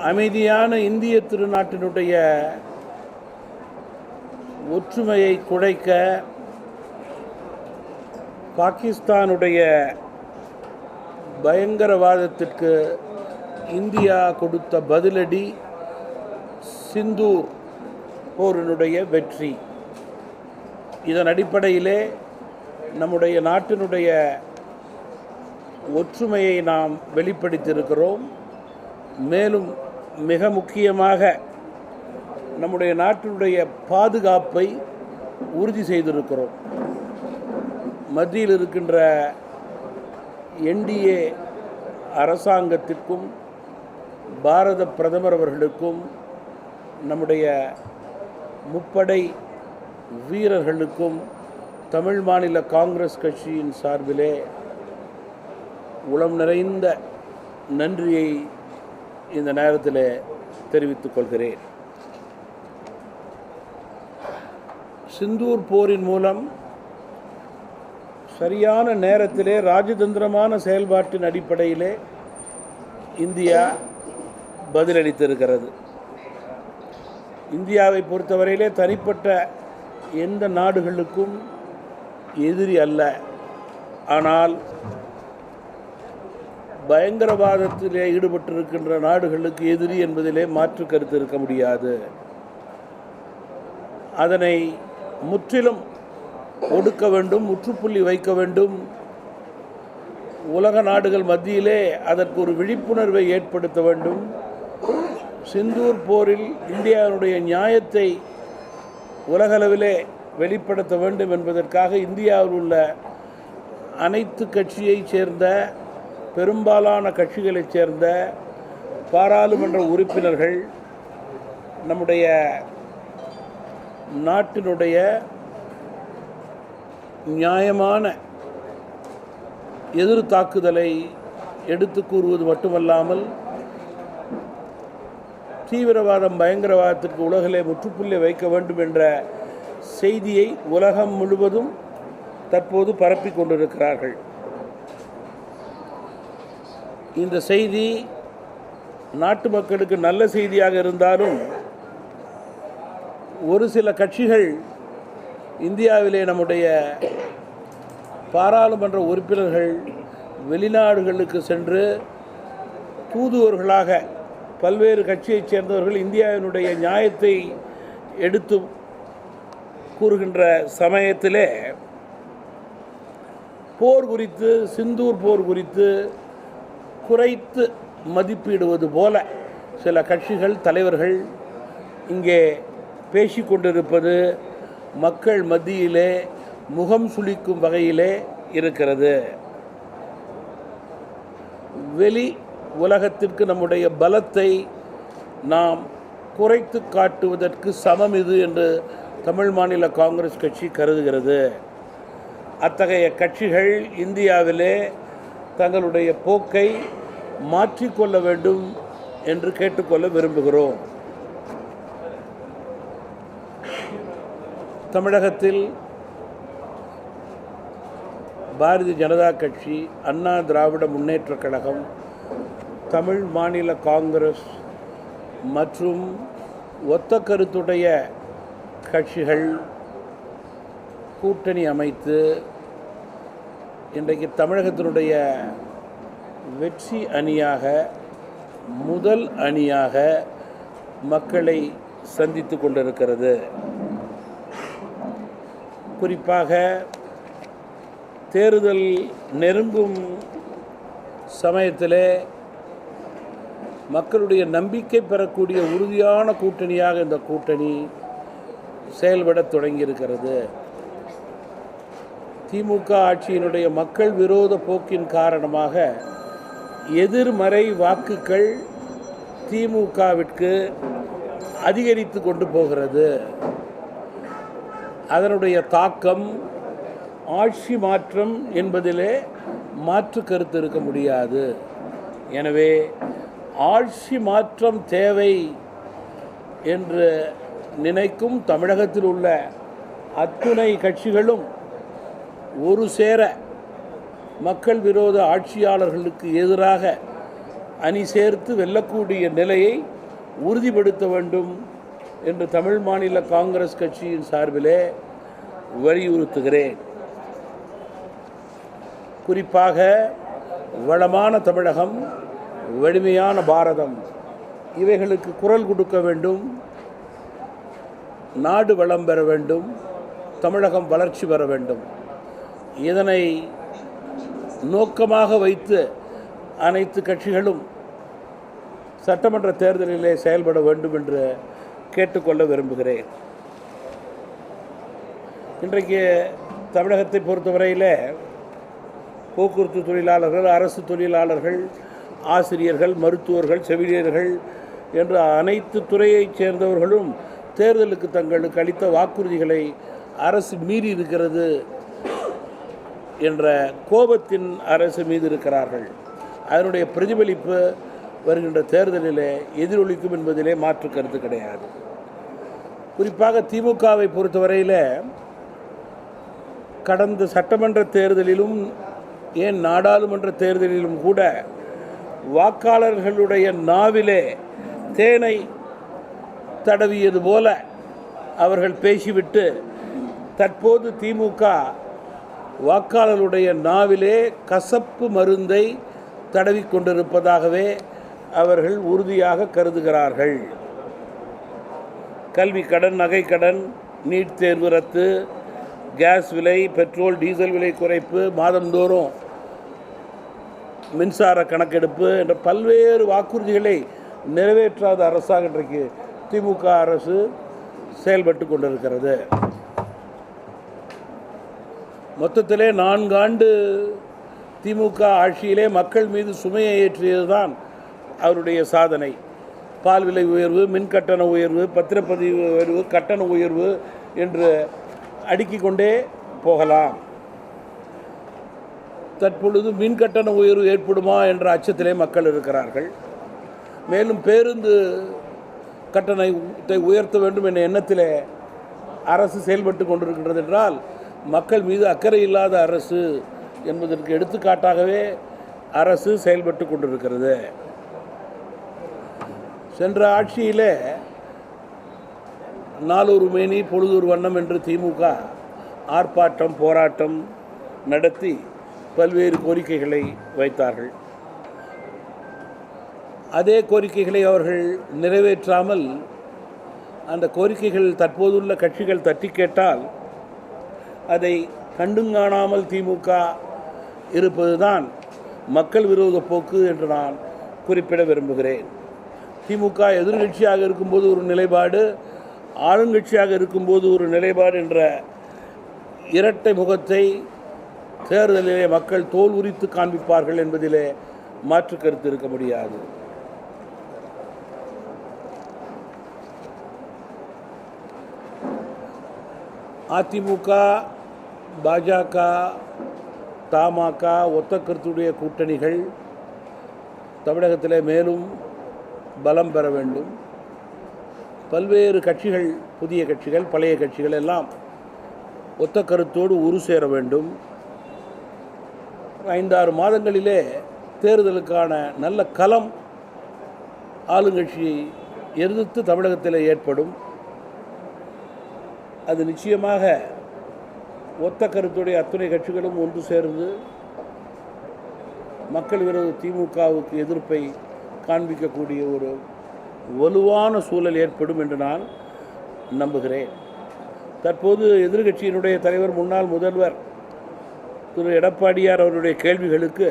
அமைதியான இந்திய திருநாட்டினுடைய ஒற்றுமையை குலைக்க பாகிஸ்தானுடைய பயங்கரவாதத்திற்கு இந்தியா கொடுத்த பதிலடி சிந்தூர் போரினுடைய வெற்றி. இதன் அடிப்படையிலே நம்முடைய நாட்டினுடைய ஒற்றுமையை நாம் வெளிப்படுத்தியிருக்கிறோம். மேலும் மிக முக்கியமாக நம்முடைய நாட்டினுடைய பாதுகாப்பை உறுதி செய்திருக்கிறோம். மத்தியில் இருக்கின்ற என்டிஏ அரசாங்கத்திற்கும் பாரத பிரதமர் அவர்களுக்கும் நம்முடைய முப்படை வீரர்களுக்கும் தமிழ் மாநில காங்கிரஸ் கட்சியின் சார்பிலே உளம் நிறைந்த நன்றியை இந்த நேரத்தில் தெரிவித்துக் கொள்கிறேன். சிந்தூர் போரின் மூலம் சரியான நேரத்திலே ராஜதந்திரமான செயல்பாட்டின் அடிப்படையிலே இந்தியா பதிலளித்திருக்கிறது. இந்தியாவை பொறுத்தவரையிலே தனிப்பட்ட எந்த நாடுகளுக்கும் எதிரி அல்ல. ஆனால் பயங்கரவாதத்திலே ஈடுபட்டிருக்கின்ற நாடுகளுக்கு எதிரி என்பதிலே மாற்று கருத்து இருக்க முடியாது. அதனை முற்றிலும் ஒடுக்க வேண்டும், முற்றுப்புள்ளி வைக்க வேண்டும். உலக நாடுகள் மத்தியிலே அதற்கு ஒரு விழிப்புணர்வை ஏற்படுத்த வேண்டும். சிந்தூர் போரில் இந்தியாவுடைய நியாயத்தை உலகளவிலே வெளிப்படுத்த வேண்டும் என்பதற்காக இந்தியாவில் உள்ள அனைத்து கட்சியைச் சேர்ந்த பெரும்பாலான கட்சிகளைச் சேர்ந்த பாராளுமன்ற உறுப்பினர்கள் நம்முடைய நாட்டினுடைய நியாயமான எதிர் தாக்குதலை எடுத்து கூறுவது மட்டுமல்லாமல் தீவிரவாதம் பயங்கரவாதத்திற்கு உலகிலே முற்றுப்புள்ளி வைக்க வேண்டும் என்ற செய்தியை உலகம் முழுவதும் தற்போது பரப்பிக் கொண்டிருக்கிறார்கள். இந்த செய்தி நாட்டு மக்களுக்கு நல்ல செய்தியாக இருந்தாலும் ஒரு சில கட்சிகள் இந்தியாவிலே நம்முடைய பாராளுமன்ற உறுப்பினர்கள் வெளிநாடுகளுக்கு சென்று தூதுவர்களாக பல்வேறு கட்சியைச் சேர்ந்தவர்கள் இந்தியாவினுடைய நியாயத்தை எடுத்து கூறுகின்ற சமயத்திலே போர் குறித்து, சிந்தூர் போர் குறித்து குறைத்து மதிப்பிடுவது போல சில கட்சிகள் தலைவர்கள் இங்கே பேசிக்கொண்டிருப்பது மக்கள் மத்தியிலே முகம் சுளிக்கும் வகையிலே இருக்கிறது. வெளி உலகத்திற்கு நம்முடைய பலத்தை நாம் குறைத்து காட்டுவதற்கு சமம் இது என்று தமிழ் மாநில காங்கிரஸ் கட்சி கருதுகிறது. அத்தகைய கட்சிகள் இந்தியாவிலே தங்களுடைய போக்கை மாற்றிக்கொள்ள வேண்டும் என்று கேட்டுக்கொள்ள விரும்புகிறோம். தமிழகத்தில் பாரதிய ஜனதா கட்சி, அண்ணா திராவிட முன்னேற்றக் கழகம், தமிழ் மாநில காங்கிரஸ் மற்றும் ஒத்த கருத்துடைய கட்சிகள் கூட்டணி அமைத்து இன்றைக்கு தமிழகத்தினுடைய வெற்றி அணியாக, முதல் அணியாக மக்களை சந்தித்து கொண்டிருக்கிறது. குறிப்பாக தேர்தல் நெருங்கும் சமயத்திலே மக்களுடைய நம்பிக்கை பெறக்கூடிய உறுதியான கூட்டணியாக இந்த கூட்டணி செயல்பட தொடங்கியிருக்கிறது. திமுக ஆட்சியினுடைய மக்கள் விரோத போக்கின் காரணமாக எதிர்மறை வாக்குகள் திமுகவிற்கு அதிகரித்து கொண்டு போகிறது. அதனுடைய தாக்கம் ஆட்சி மாற்றம் என்பதிலே மாற்று கருத்து இருக்க முடியாது. எனவே ஆட்சி மாற்றம் தேவை என்று நினைக்கும் தமிழகத்தில் உள்ள அத்துணை கட்சிகளும் ஒரு சேர மக்கள் விரோத ஆட்சியாளர்களுக்கு எதிராக அணி சேர்த்து வெல்லக்கூடிய நிலையை உறுதிப்படுத்த வேண்டும் என்று தமிழ் மாநில காங்கிரஸ் கட்சியின் சார்பிலே வலியுறுத்துகிறேன். குறிப்பாக வளமான தமிழகம், வலிமையான பாரதம் இவைகளுக்கு குரல் கொடுக்க வேண்டும். நாடு வளம் பெற வேண்டும், தமிழகம் வளர்ச்சி பெற வேண்டும். இதனை நோக்கமாக வைத்து அனைத்து கட்சிகளும் சட்டமன்ற தேர்தலிலே செயல்பட வேண்டும் என்று கேட்டுக்கொள்ள விரும்புகிறேன். இன்றைக்கு தமிழகத்தை பொறுத்தவரையில் போக்குவரத்து தொழிலாளர்கள், அரசு தொழிலாளர்கள், ஆசிரியர்கள், மருத்துவர்கள், செவிலியர்கள் என்று அனைத்து துறையைச் சேர்ந்தவர்களும் தேர்தலுக்கு தங்களுக்கு அளித்த வாக்குறுதிகளை அரசு மீறி இருக்கிறது என்ற கோபத்தின் அரசு மீது இருக்கிறார்கள். அதனுடைய பிரதிபலிப்பு வருகின்ற தேர்தலிலே எதிரொலிக்கும் என்பதிலே மாற்று கருத்து கிடையாது. குறிப்பாக திமுகவை பொறுத்தவரையில் கடந்த சட்டமன்ற தேர்தலிலும் ஏன் நாடாளுமன்ற தேர்தலிலும் கூட வாக்காளர்களுடைய நாவிலே தேனை தடவியது போல அவர்கள் பேசிவிட்டு தற்போது திமுக வாக்காளர்களுடைய நாவிலே கசப்பு மருந்தை தடவிக்கொண்டிருப்பதாகவே அவர்கள் உறுதியாக கருதுகிறார்கள். கல்வி கடன், நகை கடன், நீட் தேர்வு ரத்து, கேஸ் விலை, பெட்ரோல் டீசல் விலை குறைப்பு, மாதந்தோறும் மின்சார கணக்கெடுப்பு என்ற பல்வேறு வாக்குறுதிகளை நிறைவேற்றாத அரசாக இன்றைக்கு திமுக அரசு செயல்பட்டு கொண்டிருக்கிறது. மொத்தத்திலே 4 ஆண்டு திமுக ஆட்சியிலே மக்கள் மீது சுமையை ஏற்றியது தான் அவருடைய சாதனை. பால் விலை உயர்வு, மின் கட்டண உயர்வு, பத்திரப்பதிவு உயர்வு, கட்டண உயர்வு என்று அடுக்கிக் கொண்டே போகலாம். தற்பொழுது மின் கட்டண உயர்வு ஏற்படுமா என்ற அச்சத்திலே மக்கள் இருக்கிறார்கள். மேலும் பேருந்து கட்டணத்தை உயர்த்த வேண்டும் என்ற எண்ணத்திலே அரசு செயல்பட்டு கொண்டிருக்கின்றது என்றால் மக்கள் மீது அக்கறை இல்லாத அரசு என்பதற்கு எடுத்துக்காட்டாகவே அரசு செயல்பட்டு கொண்டிருக்கிறது. சென்ற ஆட்சியிலே நாளொரு மேனி பொழுதொரு வண்ணம் என்று திமுக ஆர்ப்பாட்டம், போராட்டம் நடத்தி பல்வேறு கோரிக்கைகளை வைத்தார்கள். அதே கோரிக்கைகளை அவர்கள் நிறைவேற்றாமல் அந்த கோரிக்கைகள் தற்போதுள்ள கட்சிகள் தட்டி கேட்டால் அதை கண்டுங்காணாமல் திமுக இருப்பதுதான் மக்கள் விரோத போக்கு என்று நான் குறிப்பிட விரும்புகிறேன். திமுக எதிர்கட்சியாக இருக்கும்போது ஒரு நிலைப்பாடு, ஆளுங்கட்சியாக இருக்கும்போது ஒரு நிலைப்பாடு என்ற இரட்டை முகத்தை தேர்தலிலே மக்கள் தோல் உரித்து காண்பிப்பார்கள் என்பதிலே மாற்று கருத்து இருக்க முடியாது. அதிமுக, பாஜக, தமாக, ஒத்த கருத்துடைய கூட்டணிகள் தமிழகத்திலே மேலும் பலம் பெற வேண்டும். பல்வேறு கட்சிகள், புதிய கட்சிகள், பழைய கட்சிகள் எல்லாம் ஒத்த கருத்தோடு உரு சேர வேண்டும். 5-6 மாதங்களிலே தேர்தலுக்கான நல்ல களம் ஆளுங்கட்சியை எதிர்த்து தமிழகத்தில் ஏற்படும். அது நிச்சயமாக ஒத்த கருத்துடைய அத்துணை கட்சிகளும் ஒன்று சேர்ந்து மக்கள் விரோத திமுகவுக்கு எதிர்ப்பை காண்பிக்கக்கூடிய ஒரு வலுவான சூழல் ஏற்படும் என்று நான் நம்புகிறேன். தற்போது எதிர்கட்சியினுடைய தலைவர், முன்னாள் முதல்வர் திரு எடப்பாடியார் அவருடைய கேள்விகளுக்கு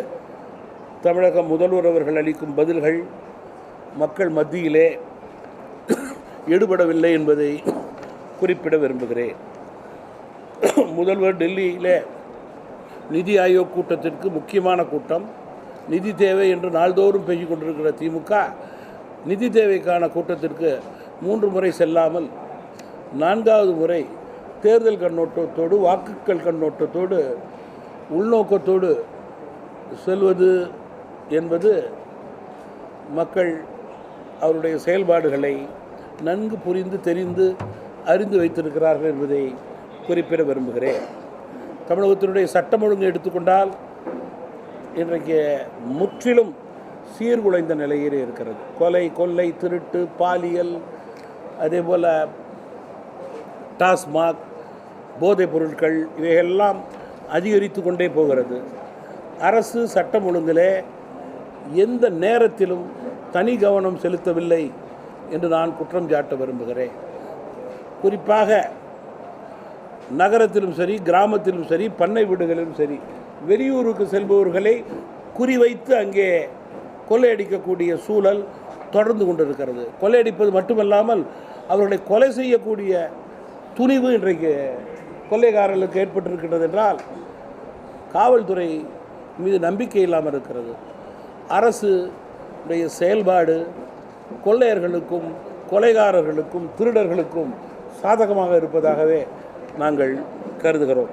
தமிழக முதல்வர் அவர்கள் அளிக்கும் பதில்கள் மக்கள் மத்தியிலே ஈடுபடவில்லை என்பதை குறிப்பிட விரும்புகிறேன். முதல்வர் டெல்லியிலே நிதி ஆயோக் கூட்டத்திற்கு, முக்கியமான கூட்டம், நிதி தேவை என்று நாள்தோறும் பேசிக் கொண்டிருக்கிற திமுக நிதி தேவைக்கான கூட்டத்திற்கு 3 முறை செல்லாமல் 4வது முறை தேர்தல் கண்ணோட்டத்தோடு, வாக்குகள் கண்ணோட்டத்தோடு, உள்நோக்கத்தோடு செல்வது என்பது மக்கள் அவருடைய செயல்பாடுகளை நன்கு புரிந்து, தெரிந்து, அறிந்து வைத்திருக்கிறார்கள் என்பதை குறிப்பிட விரும்புகிறேன். தமிழகத்தினுடைய சட்டம் ஒழுங்கு எடுத்துக்கொண்டால் இன்றைக்கு முற்றிலும் சீர்குலைந்த நிலையிலே இருக்கிறது. கொலை, கொள்ளை, திருட்டு, பாலியல், அதே போல் டாஸ்மாக், போதைப் பொருட்கள் இவையெல்லாம் அதிகரித்து கொண்டே போகிறது. அரசு சட்டம் ஒழுங்கிலே எந்த நேரத்திலும் தனி கவனம் செலுத்தவில்லை என்று நான் குற்றம் சாட்ட விரும்புகிறேன். குறிப்பாக நகரத்திலும் சரி, கிராமத்திலும் சரி, பண்ணை வீடுகளிலும் சரி, வெளியூருக்கு செல்பவர்களை குறிவைத்து அங்கே கொள்ளையடிக்கக்கூடிய சூழல் தொடர்ந்து கொண்டிருக்கிறது. கொள்ளையடிப்பது மட்டுமல்லாமல் அவர்களை கொலை செய்யக்கூடிய துணிவு இன்றைக்கு கொள்ளைக்காரர்களுக்கு ஏற்பட்டிருக்கின்றது என்றால் காவல்துறை மீது நம்பிக்கை இல்லாமல் இருக்கிறது. அரசு உடைய செயல்பாடு கொள்ளையர்களுக்கும் கொலைகாரர்களுக்கும் திருடர்களுக்கும் சாதகமாக இருப்பதாகவே நாங்கள் கருதுகிறோம்.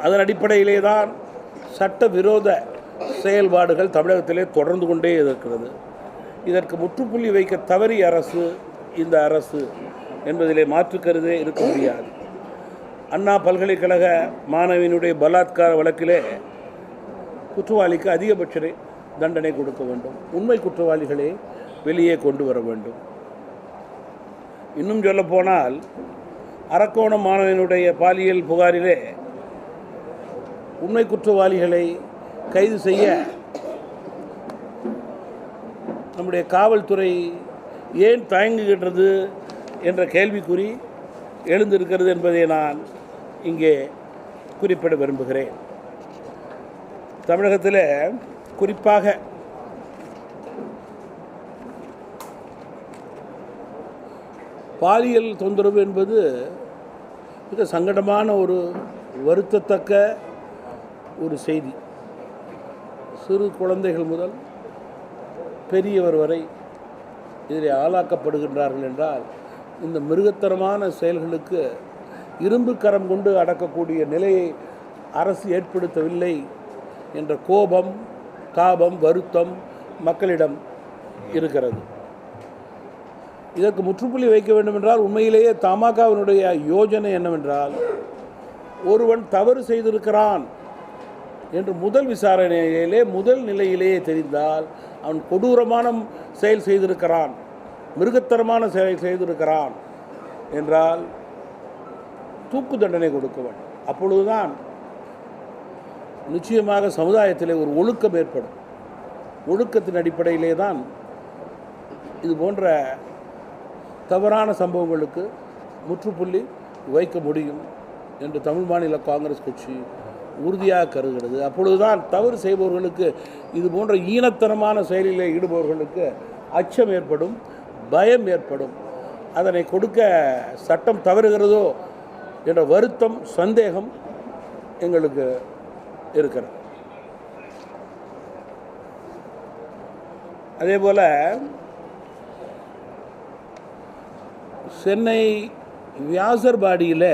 அதன் அடிப்படையிலே தான் சட்டவிரோத செயல்பாடுகள் தமிழகத்திலே தொடர்ந்து கொண்டே இருக்கிறது. இதற்கு முற்றுப்புள்ளி வைக்க தவறிய அரசு இந்த அரசு என்பதிலே மாற்றுக்கருதே இருக்க முடியாது. அண்ணா பல்கலைக்கழக மாணவியினுடைய பலாத்கார வழக்கிலே குற்றவாளிக்கு அதிகபட்ச தண்டனை கொடுக்க வேண்டும். உண்மை குற்றவாளிகளை வெளியே கொண்டு வர வேண்டும். இன்னும் சொல்லப்போனால் அரக்கோணம் மாணவனுடைய பாலியல் புகாரிலே உண்மை குற்றவாளிகளை கைது செய்ய நம்முடைய காவல்துறை ஏன் தயங்குகின்றது என்ற கேள்விக்குறி எழுந்திருக்கிறது என்பதை நான் இங்கே குறிப்பிட விரும்புகிறேன். தமிழகத்தில் குறிப்பாக பாலியல் தொந்தரவு என்பது மிக சங்கடமான ஒரு வருத்தத்தக்க ஒரு செய்தி. சிறு குழந்தைகள் முதல் பெரியவர் வரை இதில் ஆளாக்கப்படுகின்றார்கள் என்றால் இந்த மிருகத்தனமான செயல்களுக்கு இரும்பு கரம் கொண்டு அடக்கக்கூடிய நிலையை அரசு ஏற்படுத்தவில்லை என்ற கோபம், தாபம், வருத்தம் மக்களிடம் இருக்கிறது. இதற்கு முற்றுப்புள்ளி வைக்க வேண்டும் என்றால் உண்மையிலேயே தமாகவினுடைய யோஜனை என்னவென்றால், ஒருவன் தவறு செய்திருக்கிறான் என்று முதல் விசாரணையிலே முதல் நிலையிலேயே தெரிந்தால் அவன் கொடூரமான செயல் செய்திருக்கிறான், மிருகத்தரமான செயல் செய்திருக்கிறான் என்றால் தூக்கு தண்டனை கொடுக்க வேண்டும். அப்பொழுதுதான் நிச்சயமாக சமுதாயத்திலே ஒரு ஒழுக்கம் ஏற்படும். ஒழுக்கத்தின் அடிப்படையிலே தான் இது போன்ற தவறான சம்பவங்களுக்கு முற்றுப்புள்ளி வைக்க முடியும் என்று தமிழ் மாநில காங்கிரஸ் கட்சி உறுதியாக கருதுகிறது. அப்பொழுதுதான் தவறு செய்பவர்களுக்கு, இது போன்ற ஈனத்தனமான செயலில் ஈடுபவர்களுக்கு அச்சம் ஏற்படும், பயம் ஏற்படும். அதனை கொடுக்க சட்டம் தவறுகிறதோ என்ற வருத்தம், சந்தேகம் எங்களுக்கு இருக்கிறது. அதே போல் சென்னை வியாசர்பாடியில்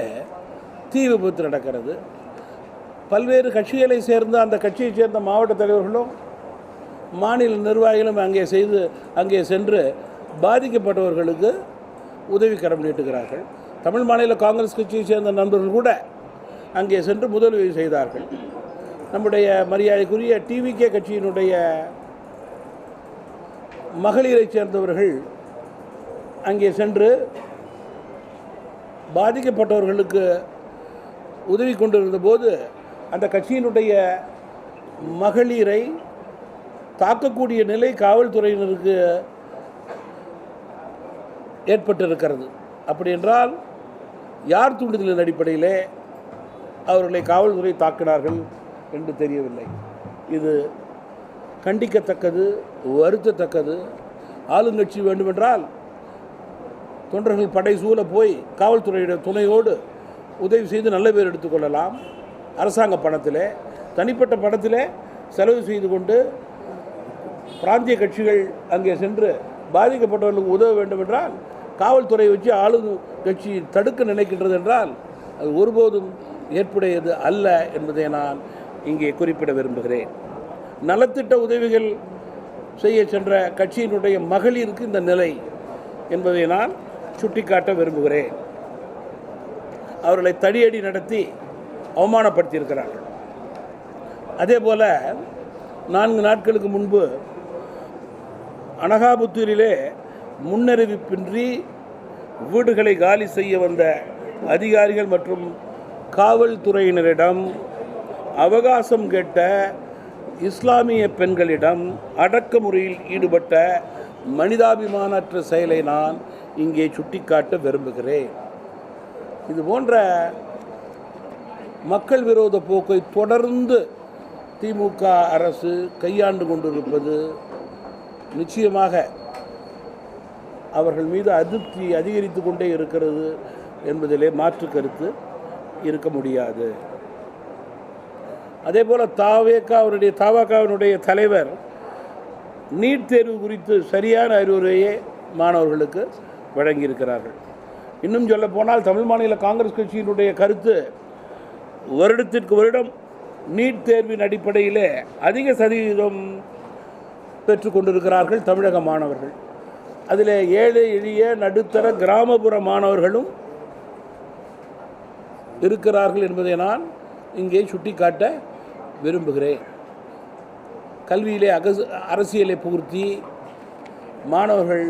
தீ விபத்து நடக்கிறது. பல்வேறு கட்சிகளை சேர்ந்த அந்த கட்சியைச் சேர்ந்த மாவட்ட தலைவர்களும் மாநில நிர்வாகிகளும் அங்கே சென்று பாதிக்கப்பட்டவர்களுக்கு உதவிக்கரம் நீட்டுகிறார்கள். தமிழ் மாநில காங்கிரஸ் கட்சியை சேர்ந்த நண்பர்கள் கூட அங்கே சென்று முதலுதவி செய்தார்கள். நம்முடைய மரியாதைக்குரிய டிவிகே கட்சியினுடைய மகளிரைச் சேர்ந்தவர்கள் அங்கே சென்று பாதிக்கப்பட்டவர்களுக்கு உதவி கொண்டிருந்த போது அந்த கட்சியினுடைய மகளிரை தாக்கக்கூடிய நிலை காவல்துறையினருக்கு ஏற்பட்டிருக்கிறது. அப்படி என்றால் யார் தூண்டுதலின் அடிப்படையிலே அவர்களை காவல்துறை தாக்கினார்கள் என்று தெரியவில்லை. இது கண்டிக்கத்தக்கது, வருத்தத்தக்கது. ஆளுங்கட்சி வேண்டுமென்றால் தொண்டர்கள் படை சூழ போய் காவல்துறையுடைய துணையோடு உதவி செய்து நல்ல பேர் எடுத்துக்கொள்ளலாம். அரசாங்க பணத்திலே, தனிப்பட்ட பணத்திலே செலவு செய்து கொண்டு பிராந்திய கட்சிகள் அங்கே சென்று பாதிக்கப்பட்டவர்களுக்கு உதவ வேண்டும் என்றால் காவல்துறை வச்சு ஆளும் கட்சி தடுக்க நினைக்கின்றது என்றால் அது ஒருபோதும் ஏற்புடையது அல்ல என்பதை நான் இங்கே குறிப்பிட விரும்புகிறேன். நலத்திட்ட உதவிகள் செய்ய சென்ற கட்சியினுடைய மகளிருக்கு இந்த நிலை என்பதை நான் சுட்டிக்காட்ட விரும்புகிறேன். அவர்களை தடியடி நடத்தி அவமானப்படுத்தியிருக்கிறார்கள். அதே போல் 4 நாட்களுக்கு முன்பு அனகாபுத்தூரிலே முன்னறிவிப்பின்றி வீடுகளை காலி செய்ய வந்த அதிகாரிகள் மற்றும் காவல்துறையினரிடம் அவகாசம் கேட்ட இஸ்லாமிய பெண்களிடம் அடக்குமுறையில் ஈடுபட்ட மனிதாபிமானற்ற செயலை நான் இங்கே சுட்டிக்காட்ட விரும்புகிறேன். இது போன்ற மக்கள் விரோத போக்கை தொடர்ந்து திமுக அரசு கையாண்டு கொண்டிருப்பது நிச்சயமாக அவர்கள் மீது அதிருப்தி அதிகரித்து கொண்டே இருக்கிறது என்பதிலே மாற்று கருத்து இருக்க முடியாது. அதே போல் தாவகாவினுடைய தலைவர் நீட் தேர்வு குறித்து சரியான அறிவுரையை மாணவர்களுக்கு வழங்கியிருக்கிறார்கள். இன்னும் சொல்ல போனால் தமிழ் மாநில காங்கிரஸ் கட்சியினுடைய கருத்து, வருடத்திற்கு வருடம் நீட் தேர்வின் அடிப்படையிலே அதிக சதவீதம் பெற்றுக்கொண்டிருக்கிறார்கள் தமிழக மாணவர்கள். அதில் ஏழை எளிய நடுத்தர கிராமப்புற மாணவர்களும் இருக்கிறார்கள் என்பதை நான் இங்கே சுட்டிக்காட்ட விரும்புகிறேன். கல்வியிலே அரசியலை புகுத்தி மாணவர்கள்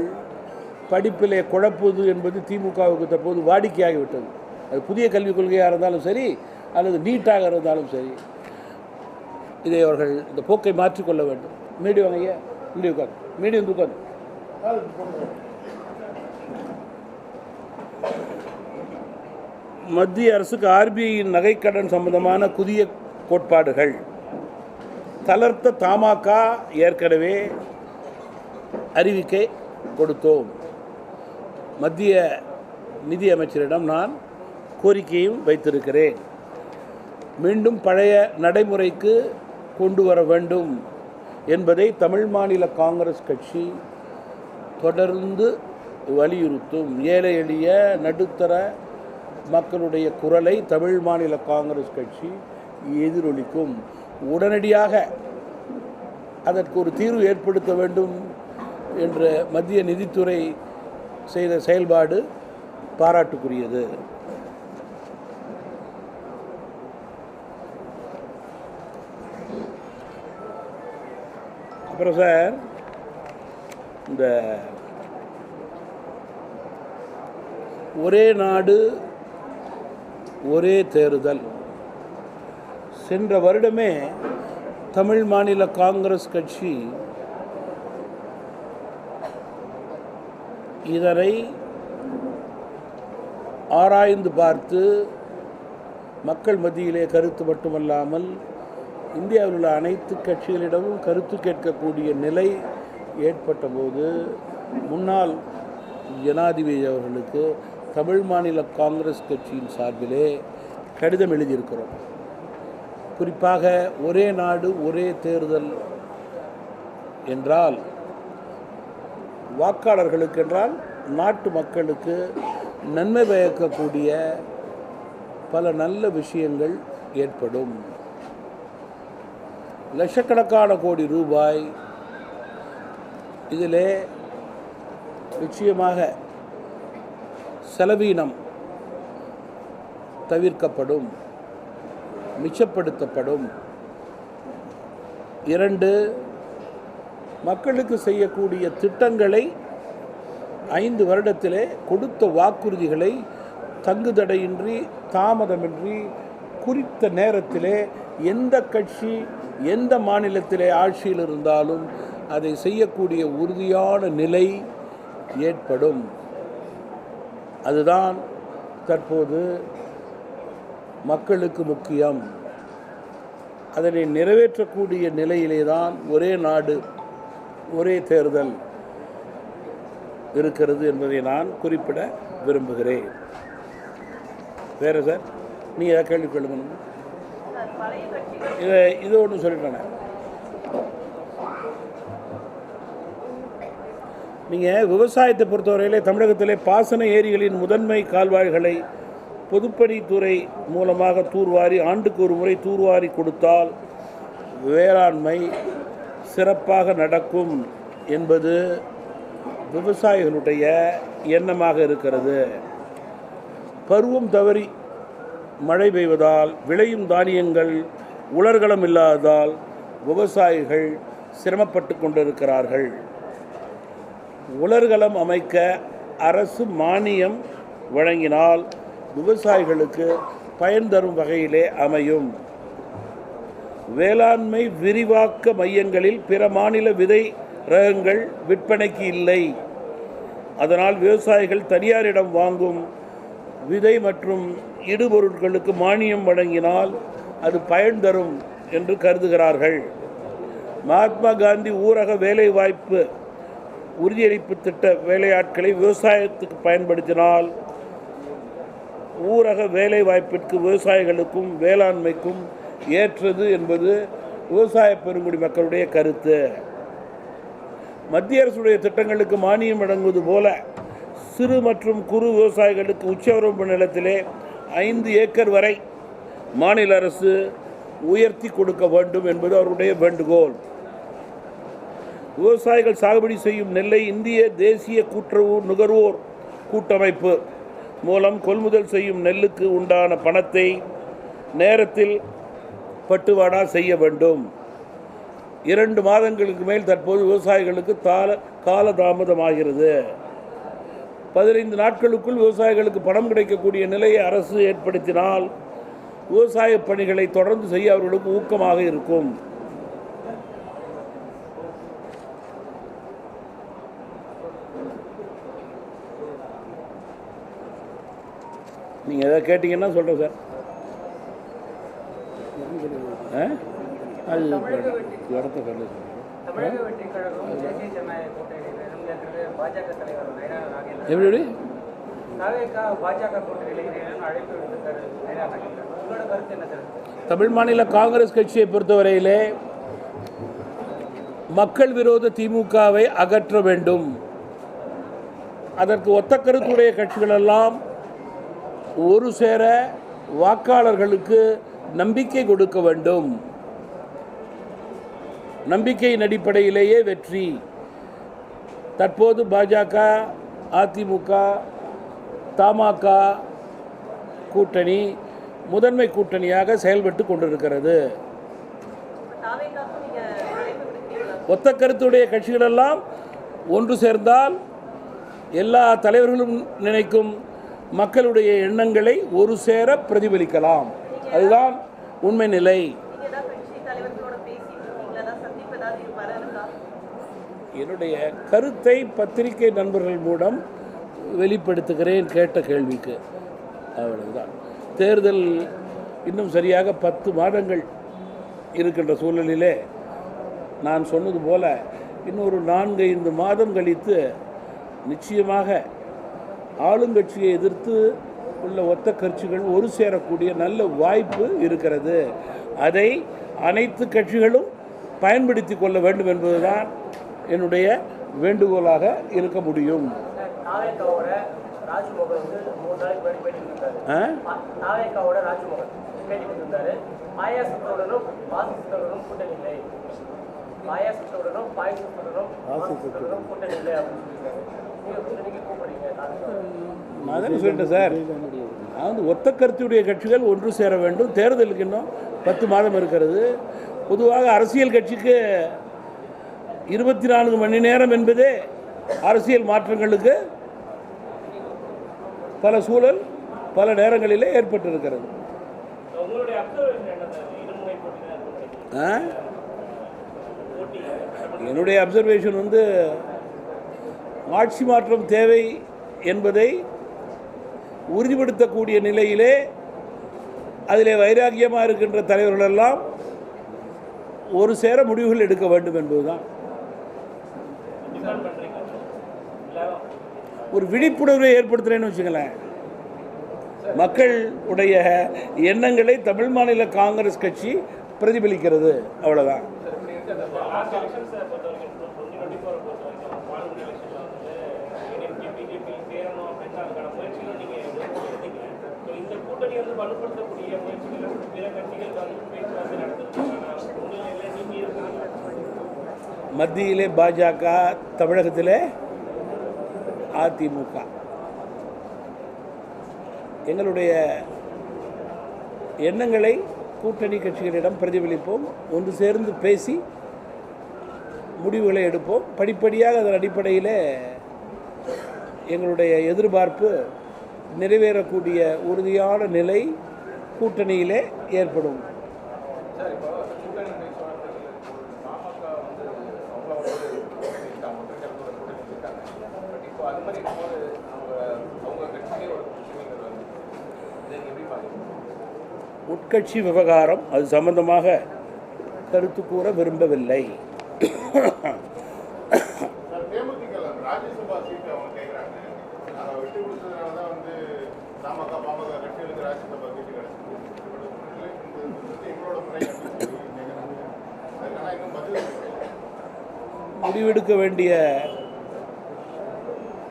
படிப்பிலே குழப்புவது என்பது திமுகவுக்கு தற்போது வாடிக்கையாகிவிட்டது. அது புதிய கல்விக் கொள்கையாக இருந்தாலும் சரி அல்லது நீட்டாக இருந்தாலும் சரி, இதை அவர்கள் இந்த போக்கை மாற்றிக்கொள்ள வேண்டும். மீடியம் வாங்க, மீடியம் உட்காந்து, மீடியம் உட்காந்து. மத்திய அரசுக்கு ஆர்பிஐயின் நகைக்கடன் சம்பந்தமான புதிய கோட்பாடுகள் தளர்த்த தமாக ஏற்கனவே அறிவிக்கை கொடுத்தோம். மத்திய நிதி அமைச்சரிடம் நான் கோரிக்கையும் வைத்திருக்கிறேன். மீண்டும் பழைய நடைமுறைக்கு கொண்டு வர வேண்டும் என்பதை தமிழ் மாநில காங்கிரஸ் கட்சி தொடர்ந்து வலியுறுத்தும். ஏழை எளிய நடுத்தர மக்களுடைய குரலை தமிழ் மாநில காங்கிரஸ் கட்சி எதிரொலிக்கும். உடனடியாக அதற்கு ஒரு தீர்வு ஏற்படுத்த வேண்டும் என்ற மத்திய நிதித்துறை செய்த செயல்பாடு பாராட்டுக்குரியது. அப்புறம் சார், இந்த ஒரே நாடு ஒரே தேர்தல் சென்ற வருடமே தமிழ் மாநில காங்கிரஸ் கட்சி இதனை ஆராய்ந்து பார்த்து மக்கள் மத்தியிலே கருத்து மட்டுமல்லாமல் இந்தியாவில் உள்ள அனைத்து கட்சிகளிடமும் கருத்து கேட்கக்கூடிய நிலை ஏற்பட்ட போது முன்னாள் ஜனாதிபதி அவர்களுக்கு தமிழ் மாநில காங்கிரஸ் கட்சியின் சார்பிலே கடிதம் எழுதியிருக்கிறோம். குறிப்பாக ஒரே நாடு ஒரே தேர்தல் என்றால் வாக்காளர்களுக்கு என்றால் நாட்டு மக்களுக்கு நன்மை பயக்கக்கூடிய பல நல்ல விஷயங்கள் ஏற்படும். லட்சக்கணக்கான கோடி ரூபாய் இதிலே நிச்சயமாக செலவீனம் தவிர்க்கப்படும், மிச்சப்படுத்தப்படும். 2, மக்களுக்கு செய்யக்கூடிய திட்டங்களை 5 வருடத்திலே கொடுத்த வாக்குறுதிகளை தங்குதடையின்றி தாமதமின்றி குறித்த நேரத்திலே எந்த கட்சி எந்த மாநிலத்திலே ஆட்சியில் இருந்தாலும் அதை செய்யக்கூடிய உறுதியான நிலை ஏற்படும். அதுதான் தற்போது மக்களுக்கு முக்கியம். அதனை நிறைவேற்றக்கூடிய நிலையிலே தான் ஒரே நாடு ஒரே தேர்தல் இருக்கிறது என்பதை நான் குறிப்பிட விரும்புகிறேன். வேறு சார், நீங்கள் ஏதாவது கேள்வி கேளுங்க. இது ஒன்று சொல்லிட்டேன். நீங்கள் விவசாயத்தை பொறுத்தவரையிலே தமிழகத்திலே பாசன ஏரிகளின் முதன்மை கால்வாய்களை பொதுப்பணித்துறை மூலமாக தூர்வாரி ஆண்டுக்கு ஒரு முறை தூர்வாரி கொடுத்தால் வேளாண்மை சிறப்பாக நடக்கும் என்பது விவசாயிகளுடைய எண்ணமாக இருக்கிறது. பருவம் தவறி மழை பெய்வதால் விளையும் தானியங்கள் உலர்களம் இல்லாததால் விவசாயிகள் சிரமப்பட்டு கொண்டிருக்கிறார்கள். உலர்களம் அமைக்க அரசு மானியம் வழங்கினால் விவசாயிகளுக்கு பயன் தரும் வகையிலே அமையும். வேளாண்மை விரிவாக்க மையங்களில் பிற மாநில விதை ரகங்கள் விற்பனைக்கு இல்லை. அதனால் விவசாயிகள் தனியாரிடம் வாங்கும் விதை மற்றும் இடுபொருட்களுக்கு மானியம் வழங்கினால் அது பயன் தரும் என்று கருதுகிறார்கள். மகாத்மா காந்தி ஊரக வேலைவாய்ப்பு உறுதியளிப்பு திட்ட வேலையாட்களை விவசாயத்துக்கு பயன்படுத்தினால் ஊரக வேலைவாய்ப்பிற்கு விவசாயிகளுக்கும் வேளாண்மைக்கும் ஏற்றது என்பது விவசாய பெருங்குடி மக்களுடைய கருத்து. மத்திய அரசுடைய திட்டங்களுக்கு மானியம் வழங்குவது போல சிறு மற்றும் குறு விவசாயிகளுக்கு உச்சவரம்பு நிலத்திலே 5 ஏக்கர் வரை மாநில அரசு உயர்த்தி கொடுக்க வேண்டும் என்பது அவருடைய வேண்டுகோள். விவசாயிகள் சாகுபடி செய்யும் நெல்லை இந்திய தேசிய கூட்டுறவு நுகர்வோர் கூட்டமைப்பு மூலம் கொள்முதல் செய்யும் நெல்லுக்கு உண்டான பணத்தை நேரத்தில் பட்டுவாடா செய்ய வேண்டும். 2 மாதங்களுக்கு மேல் தற்போது விவசாயிகளுக்கு காலதாமதமாகிறது. 15 நாட்களுக்குள் விவசாயிகளுக்கு பணம் கிடைக்கக்கூடிய நிலையை அரசு ஏற்படுத்தினால் விவசாய பணிகளை தொடர்ந்து செய்ய அவர்களுக்கு ஊக்கமாக இருக்கும். நீங்கள் எதாவது கேட்டிங்கன்னா சொல்கிறேன் சார். அது இடத்த கண்டு எப்படி தமிழ் மாநில காங்கிரஸ் கட்சியை பொறுத்தவரையிலே மக்கள் விரோத திமுகவை அகற்ற வேண்டும். அதற்கு ஒத்த கருத்துடைய கட்சிகளெல்லாம் ஒரு சேர வாக்காளர்களுக்கு நம்பிக்கை கொடுக்க வேண்டும். நம்பிக்கையின் அடிப்படையிலேயே வெற்றி. தற்போது பாஜக, அதிமுக, தமாக கூட்டணி முதன்மை கூட்டணியாக செயல்பட்டு கொண்டிருக்கிறது. ஒத்த கருத்துடைய கட்சிகளெல்லாம் ஒன்று சேர்ந்தால் எல்லா தலைவர்களும் நினைக்கும் மக்களுடைய எண்ணங்களை ஒரு சேர பிரதிபலிக்கலாம். அதுதான் உண்மை நிலை. என்னுடைய கருத்தை பத்திரிகை நண்பர்கள் மூலம் வெளிப்படுத்துகிறேன் கேட்ட கேள்விக்கு. அவ்வளவுதான். தேர்தல் இன்னும் சரியாக 10 மாதங்கள் இருக்கின்ற சூழலிலே நான் சொன்னது போல இன்னொரு 4-5 மாதம் கழித்து நிச்சயமாக ஆளுங்கட்சியை எதிர்த்து உள்ள ஒத்த கட்சிகள் ஒரு சேரக்கூடிய நல்ல வாய்ப்பு இருக்கிறது. அதை அனைத்து கட்சிகளும் பயன்படுத்தி கொள்ள வேண்டும் என்பதுதான் என்னுடைய வேண்டுகோளாக இருக்க முடியும். நான் சொல்லிட்டேன் சார், அதாவது ஒத்த கருத்துடைய கட்சிகள் ஒன்று சேர வேண்டும். தேர்தலுக்கு இன்னும் 10 மாதம் இருக்கிறது. பொதுவாக அரசியல் கட்சிக்கு 24 மணி நேரம் என்பதே அரசியல் மாற்றங்களுக்கு பல சூழல் பல நேரங்களிலே ஏற்பட்டிருக்கிறது. என்னுடைய அப்சர்வேஷன் ஆட்சி மாற்றம் தேவை என்பதை உறுதிப்படுத்தக்கூடிய நிலையிலே அதிலே வைராக்கியமாக இருக்கின்ற தலைவர்களெல்லாம் ஒரு சேர முடிவுகள் எடுக்க வேண்டும் என்பதுதான். ஒரு விழிப்புணர்வை ஏற்படுத்துறேன்னு வச்சுங்களேன். மக்கள் உடைய எண்ணங்களை தமிழ் மாநில காங்கிரஸ் கட்சி பிரதிபலிக்கிறது. அவ்வளோதான். மத்தியிலே பாஜக, தமிழகத்திலே அதிமுக. எங்களுடைய எண்ணங்களை கூட்டணி கட்சிகளிடம் பிரதிபலிப்போம், ஒன்று சேர்ந்து பேசி முடிவுகளை எடுப்போம். படிப்படியாக அதன் அடிப்படையில் எங்களுடைய எதிர்பார்ப்பு நிறைவேறக்கூடிய உறுதியான நிலை கூட்டணியிலே ஏற்படும். உட்கட்சி விவகாரம், அது சம்பந்தமாக கருத்து கூற விரும்பவில்லை. முடிவெடுக்க வேண்டிய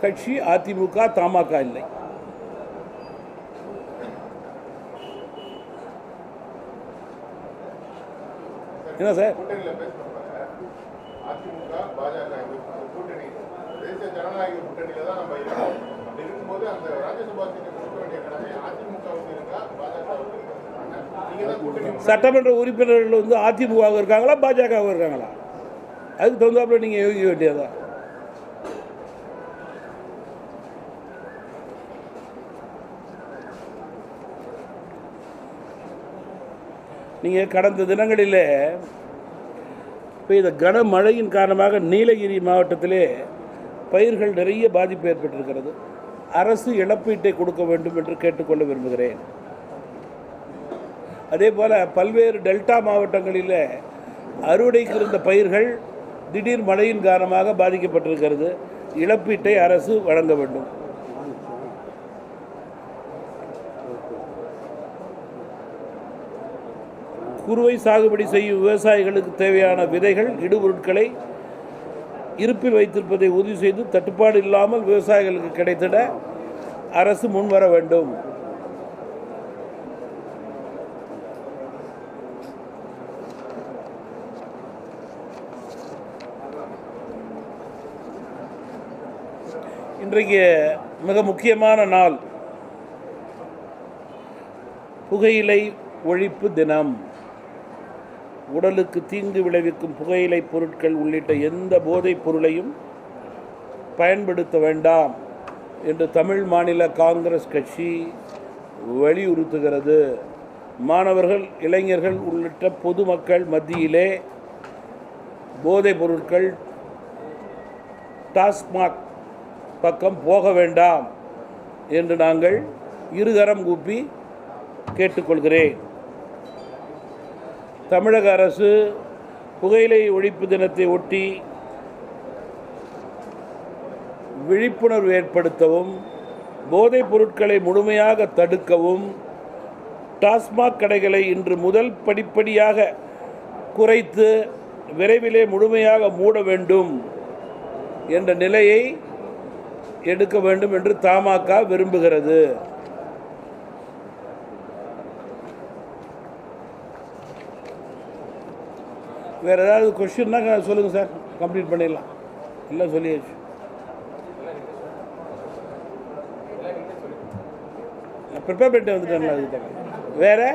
கட்சி அதிமுக, தமாக இல்லை. என்ன சார்? அதிமுக பாஜக கூட்டணி தேசிய ஜனநாயக கூட்டணியில தான் நம்ம இருக்கோம். அப்படி இருக்கும்போது அந்த ராஜ்யசபா சீட்டை கொடுக்க வேண்டிய கடமை அதிமுகவுக்கு இருக்கா, பாஜகவுக்கு இருக்கா? சட்டமன்ற உறுப்பினர்கள் வந்து அதிமுகவாக இருக்காங்களா, பாஜகவாக இருக்காங்களா? அதுக்கு தகுந்தாப்புல நீங்கள் யோசிக்க வேண்டியதா. நீங்கள் கடந்த தினங்களில் பெய்த கனமழையின் காரணமாக நீலகிரி மாவட்டத்திலே பயிர்கள் நிறைய பாதிப்பு ஏற்பட்டிருக்கிறது. அரசு இழப்பீட்டை கொடுக்க வேண்டும் என்று கேட்டுக்கொள்ள விரும்புகிறேன். அதே போல் பல்வேறு டெல்டா மாவட்டங்களில் அறுவடைக்கு இருந்த பயிர்கள் திடீர் மழையின் காரணமாக பாதிக்கப்பட்டிருக்கிறது. இழப்பீட்டை அரசு வழங்க வேண்டும். குறுவை சாகுபடி செய்யும் விவசாயிகளுக்கு தேவையான விதைகள், இடுபொருட்களை இருப்பில் வைத்திருப்பதை உறுதி செய்து தட்டுப்பாடு இல்லாமல் விவசாயிகளுக்கு கிடைத்திட அரசு முன்வர வேண்டும். இன்றைக்கு மிக முக்கியமான நாள், புகையிலை ஒழிப்பு தினம். உடலுக்கு தீங்கு விளைவிக்கும் புகையிலை பொருட்கள் உள்ளிட்ட எந்த போதைப் பொருளையும் பயன்படுத்த வேண்டாம் என்று தமிழ் மாநில காங்கிரஸ் கட்சி வலியுறுத்துகிறது. மாணவர்கள், இளைஞர்கள் உள்ளிட்ட பொதுமக்கள் மத்தியிலே போதைப் பொருட்கள் டாஸ்மாக் பக்கம் போக வேண்டாம் என்று நாங்கள் இருகரம் கூப்பி கேட்டுக்கொள்கிறேன். தமிழக அரசு புகையிலை ஒழிப்பு தினத்தை ஒட்டி விழிப்புணர்வு ஏற்படுத்தவும், போதைப் பொருட்களை முழுமையாக தடுக்கவும், டாஸ்மாக் கடைகளை இன்று முதல் படிப்படியாக குறைத்து விரைவிலே முழுமையாக மூட வேண்டும் என்ற நிலையை எடுக்க வேண்டும் என்று தமாக விரும்புகிறது. வேறு ஏதாவது கொஸ்டின்னா சொல்லுங்கள் சார், கம்ப்ளீட் பண்ணிடலாம். எல்லாம் சொல்லியாச்சு. ப்ரிப்பேர் பண்ணிட்டு வந்துட்டேன்ல. அதுக்கு வேறு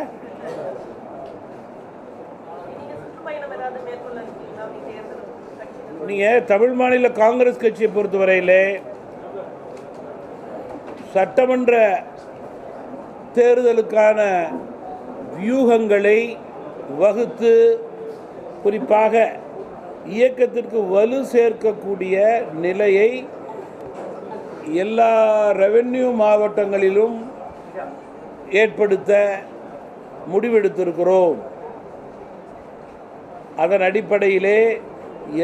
நீங்கள் தமிழ் மாநில காங்கிரஸ் கட்சியை பொறுத்தவரையிலே சட்டமன்ற தேர்தலுக்கான வியூகங்களை வகுத்து, குறிப்பாக இயக்கத்திற்கு வலு சேர்க்கக்கூடிய நிலையை எல்லா ரெவென்யூ மாவட்டங்களிலும் ஏற்படுத்த முடிவெடுத்திருக்கிறோம். அதன் அடிப்படையிலே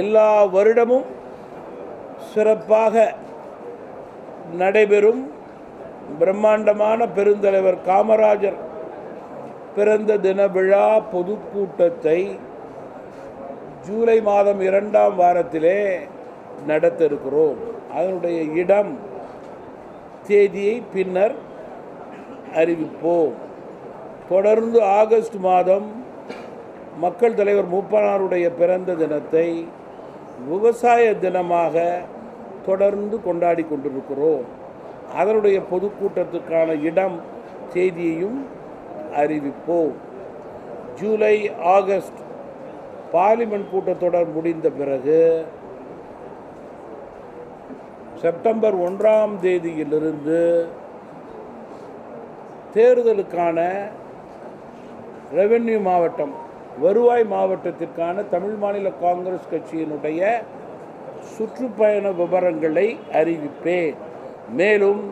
எல்லா வருடமும் சிறப்பாக நடைபெறும் பிரம்மாண்டமான பெருந்தலைவர் காமராஜர் பிறந்த தின விழா பொதுக்கூட்டத்தை ஜூலை மாதம் 2ஆம் வாரத்திலே நடத்த இருக்கிறோம். அதனுடைய இடம், தேதியை பின்னர் அறிவிப்போம். தொடர்ந்து ஆகஸ்ட் மாதம் மக்கள் தலைவர் மூப்பனாருடைய பிறந்த தினத்தை விவசாய தினமாக தொடர்ந்து கொண்டாடி கொண்டிருக்கிறோம். அதனுடைய பொதுக்கூட்டத்துக்கான இடம், தேதியையும் அறிவிப்போம். ஜூலை ஆகஸ்ட் பார்லிமெண்ட் கூட்டத்தொடர் முடிந்த பிறகு செப்டம்பர் 1ஆம் தேதியிலிருந்து தேர்தலுக்கான ரெவென்யூ மாவட்டம், வருவாய் மாவட்டத்திற்கான தமிழ் மாநில காங்கிரஸ் கட்சியினுடைய சுற்றுப்பயண விவரங்களை அறிவிப்பேன். மேலும்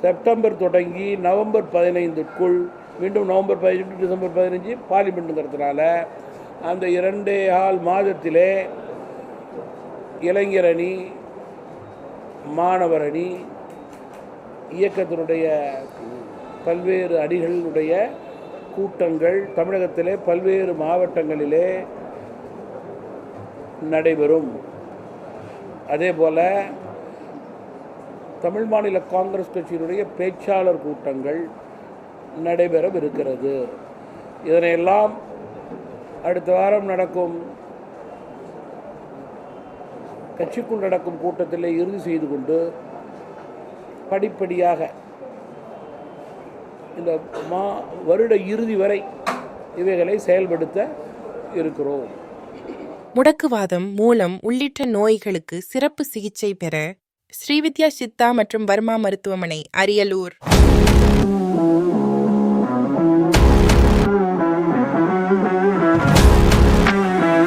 செப்டம்பர் தொடங்கி நவம்பர் 15க்குள், மீண்டும் நவம்பர் 15 டிசம்பர் 15 பார்லிமெண்ட்டுங்கிறதுனால அந்த 2.25 மாதத்திலே இளைஞர் அணி, மாணவர் அணி, இயக்கத்தினுடைய பல்வேறு அணிகளுடைய கூட்டங்கள் தமிழகத்திலே பல்வேறு மாவட்டங்களிலே நடைபெறும். அதேபோல் தமிழ் மாநில காங்கிரஸ் கட்சியினுடைய பேச்சாளர் கூட்டங்கள் நடைபெறவிருக்கிறது. இதனையெல்லாம் அடுத்த வாரம் நடக்கும் கட்சிக்குள் நடக்கும் கூட்டத்தில் இறுதி செய்து கொண்டு படிப்படியாக இந்த வருட இறுதி வரை இவைகளை செயல்படுத்த இருக்கிறோம். முடக்குவாதம், மூலம் உள்ளிட்ட நோய்களுக்கு சிறப்பு சிகிச்சை பெற ஸ்ரீவித்யா சித்தா மற்றும் வர்மா மருத்துவமனை, அரியலூர்.